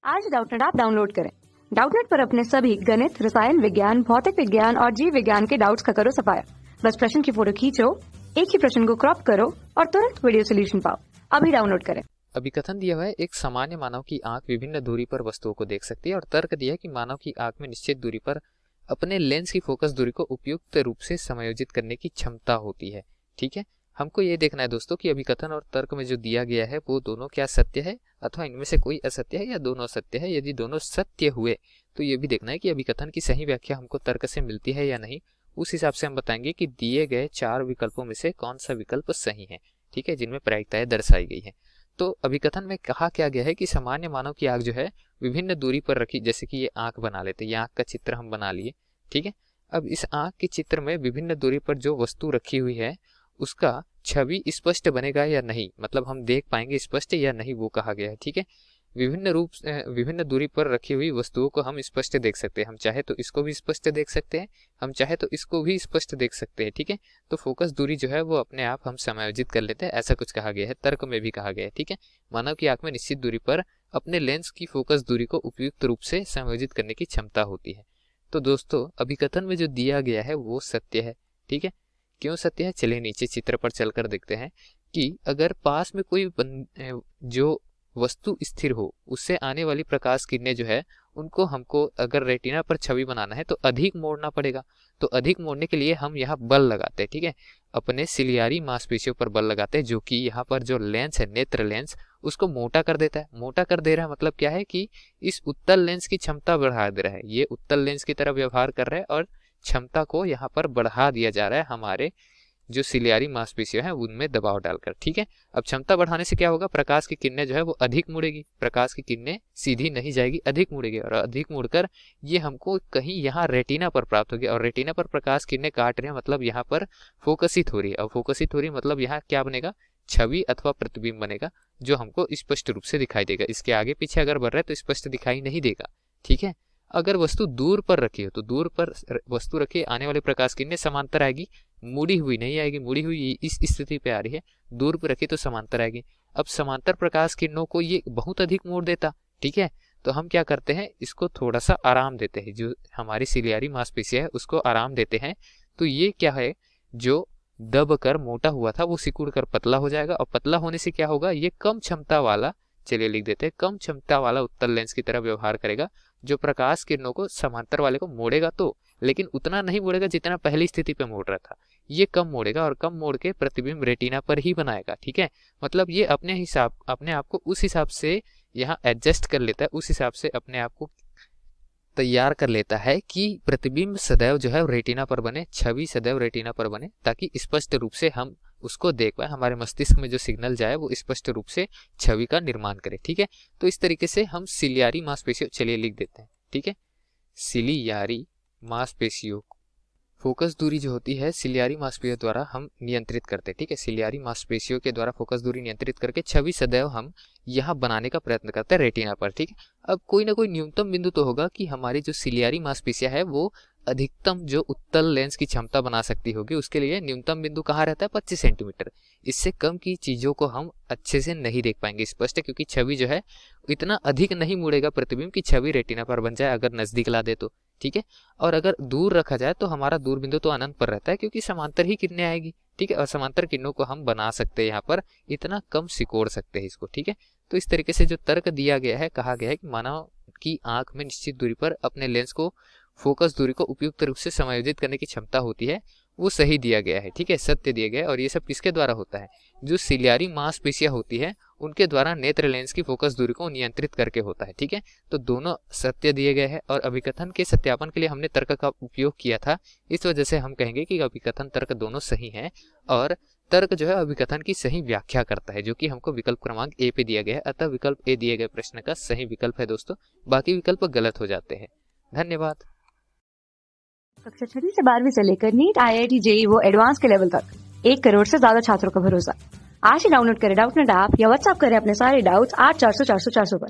आज Doubtnut app download करें। Doubtnut पर अपने सभी गणित, रसायन विज्ञान, भौतिक विज्ञान और जीव विज्ञान के डाउट्स का करो सफाया। बस प्रश्न की फोटो खींचो, एक ही प्रश्न को क्रॉप करो और तुरंत वीडियो सोल्यूशन पाओ। अभी डाउनलोड करें। अभी कथन दिया हुआ है, एक सामान्य मानव की आंख विभिन्न दूरी पर वस्तुओं को देख सकती है और तर्क दिया है कि मानव की आंख में निश्चित दूरी पर अपने लेंस की फोकस दूरी को उपयुक्त रूप से समायोजित करने की क्षमता होती है। ठीक है, हमको ये देखना है दोस्तों कि अभी कथन और तर्क में जो दिया गया है वो दोनों क्या सत्य है अथवा इनमें से कोई असत्य है या दोनों सत्य है। यदि दोनों सत्य हुए तो ये भी देखना है कि अभी कथन की सही व्याख्या हमको तर्क से मिलती है या नहीं। उस हिसाब से हम बताएंगे कि दिए गए 4 विकल्पों में से कौन सा विकल्प सही है, ठीक है, जिनमें प्रायिकताएं दर्शाई गई है। तो अभिकथन में कहा क्या गया है कि सामान्य मानव की आंख जो है विभिन्न दूरी पर रखी, जैसे कि ये आंख बना लेते, ये आंख का चित्र हम बना लिए, ठीक है। अब इस आंख के चित्र में विभिन्न दूरी पर जो वस्तु रखी हुई है उसका छवि स्पष्ट बनेगा या नहीं, मतलब हम देख पाएंगे स्पष्ट या नहीं, वो कहा गया है। ठीक है, विभिन्न दूरी पर रखी हुई वस्तुओं को हम स्पष्ट देख सकते हैं। हम चाहे तो इसको भी स्पष्ट देख सकते हैं, हम चाहे तो इसको भी स्पष्ट देख सकते हैं। ठीक है, तो फोकस दूरी जो है वो अपने आप हम समायोजित कर लेते हैं, ऐसा कुछ कहा गया है। तर्क में भी कहा गया है, ठीक है, मानव की आंख में निश्चित दूरी पर अपने लेंस की फोकस दूरी को उपयुक्त रूप से समायोजित करने की क्षमता होती है। तो दोस्तों अभिकथन में जो दिया गया है वो सत्य है। ठीक है, क्यों सत्य है, चलिए नीचे चित्र पर चलकर देखते हैं कि अगर पास में कोई जो वस्तु स्थिर हो उससे आने वाली प्रकाश किरणें जो है उनको हमको अगर रेटिना पर छवि बनाना है तो अधिक मोड़ना पड़ेगा। तो अधिक मोड़ने के लिए हम यहाँ बल लगाते हैं, ठीक है, अपने सिलियारी मांसपेशियों पर बल लगाते हैं, जो कि यहाँ पर जो लेंस है, नेत्र लेंस, उसको मोटा कर देता है। मोटा कर दे रहा है मतलब क्या है कि इस उत्तल लेंस की क्षमता बढ़ा दे रहा है, ये उत्तल लेंस की तरह व्यवहार कर रहा है और क्षमता को यहाँ पर बढ़ा दिया जा रहा है हमारे जो सिलियारी मांसपेशियां हैं उनमें दबाव डालकर। ठीक है, अब क्षमता बढ़ाने से क्या होगा, प्रकाश की किरणें जो है वो अधिक मुड़ेगी, प्रकाश की किरणें सीधी नहीं जाएगी, अधिक मुड़ेगी और अधिक मुड़कर ये हमको कहीं यहाँ रेटिना पर प्राप्त होगी और रेटिना पर प्रकाश किरणें काट रहे हैं, मतलब यहाँ पर फोकसित हो रही है। और फोकसित हो रही है मतलब यहाँ क्या बनेगा, छवि अथवा प्रतिबिंब बनेगा जो हमको स्पष्ट रूप से दिखाई देगा। इसके आगे पीछे अगर बढ़ रहा है तो स्पष्ट दिखाई नहीं देगा। ठीक है, अगर वस्तु दूर पर रखी हो तो दूर पर वस्तु रखी आने वाली प्रकाश किरणें समांतर आएगी, मुड़ी हुई नहीं आएगी। मुड़ी हुई इस स्थिति पे आ रही है, दूर पर रखी तो समांतर आएगी। अब समांतर प्रकाश किरणों को ये बहुत अधिक मोड़ देता, ठीक है, तो हम क्या करते हैं, इसको थोड़ा सा आराम देते हैं, जो हमारी सिलियारी मांसपेशियां है उसको आराम देते हैं। तो ये क्या है, जो दब कर मोटा हुआ था वो सिकुड़ कर पतला हो जाएगा और पतला होने से क्या होगा, ये कम क्षमता वाला, चलिए लिख देते हैं, कम क्षमता वाला उत्तल लेंस की तरह व्यवहार करेगा, जो प्रकाश किरणों को समांतर वाले को मोड़ेगा तो, लेकिन उतना नहीं मोड़ेगा जितना पहली स्थिति पे मोड़ रहा था। ये कम मोड़ेगा और कम मोड़ के प्रतिबिंब रेटिना पर ही बनाएगा। ठीक है, मतलब ये अपने आप को उस हिसाब से यहाँ एडजस्ट कर लेता है, उस हिसाब से अपने आप को तैयार कर लेता है कि प्रतिबिंब सदैव जो है रेटिना पर बने, छवि सदैव रेटिना पर बने, ताकि स्पष्ट रूप से हम उसको देख पाए, हमारे मस्तिष्क में जो सिग्नल जाए वो स्पष्ट रूप से छवि का निर्माण करे। ठीक है, तो इस तरीके से हम सिलियारी मांसपेशियों, चलिए लिख देते हैं, ठीक है, सिलियारी मांसपेशियों फोकस दूरी जो होती है सिलियारी मांसपेशियों द्वारा हम नियंत्रित करते हैं। ठीक है, सिलियारी मांसपेशियों के द्वारा फोकस दूरी नियंत्रित करके छवि सदैव हम यहाँ बनाने का प्रयत्न करते हैं रेटिना पर। ठीक है, अब कोई ना कोई न्यूनतम बिंदु तो होगा कि हमारी जो सिलियारी मांसपेशियां है वो अधिकतम जो उत्तल लेंस की क्षमता बना सकती होगी, उसके लिए न्यूनतम बिंदु कहाँ रहता है, 25 सेंटीमीटर। इससे कम की चीजों को हम अच्छे से नहीं देख पाएंगे स्पष्ट, क्योंकि छवि जो है इतना अधिक नहीं मुड़ेगा प्रतिबिंब की छवि रेटिना पर बन जाए अगर नजदीक ला दे तो। ठीक है, और अगर दूर रखा जाए तो हमारा दूर बिंदु तो अनंत पर रहता है, क्योंकि समांतर ही किरणें आएगी। ठीक है, और समांतर किरणों को हम बना सकते हैं, यहाँ पर इतना कम सिकोड़ सकते हैं इसको। ठीक है, तो इस तरीके से जो तर्क दिया गया है, कहा गया है कि मानव की आंख में निश्चित दूरी पर अपने लेंस को फोकस दूरी को उपयुक्त रूप से समायोजित करने की क्षमता होती है, वो सही दिया गया है। ठीक है, सत्य दिया गया है। और ये सब किसके द्वारा होता है, जो सिलियारी मांसपेशियां होती है उनके द्वारा नेत्र लेंस की फोकस दूरी को नियंत्रित करके होता है। ठीक है, तो दोनों सत्य दिए गए हैं और अभिकथन के सत्यापन के लिए हमने तर्क का उपयोग किया था, इस वजह से हम कहेंगे कि अभिकथन तर्क दोनों सही हैं और तर्क जो है अभिकथन की सही व्याख्या करता है, जो कि हमको विकल्प क्रमांक ए पे दिया गया है। अतः विकल्प ए दिए गए प्रश्न का सही विकल्प है दोस्तों, बाकी विकल्प गलत हो जाते हैं। धन्यवाद। कक्षा 6 से 12वीं से लेकर नीट, IIT, JEE वो एडवांस के लेवल तक 1 करोड़ से ज्यादा छात्रों का भरोसा। आज ही डाउनलोड करें डाउटनेट ऐप या व्हाट्सएप करें अपने सारे डाउट्स 8400 400 400 पर।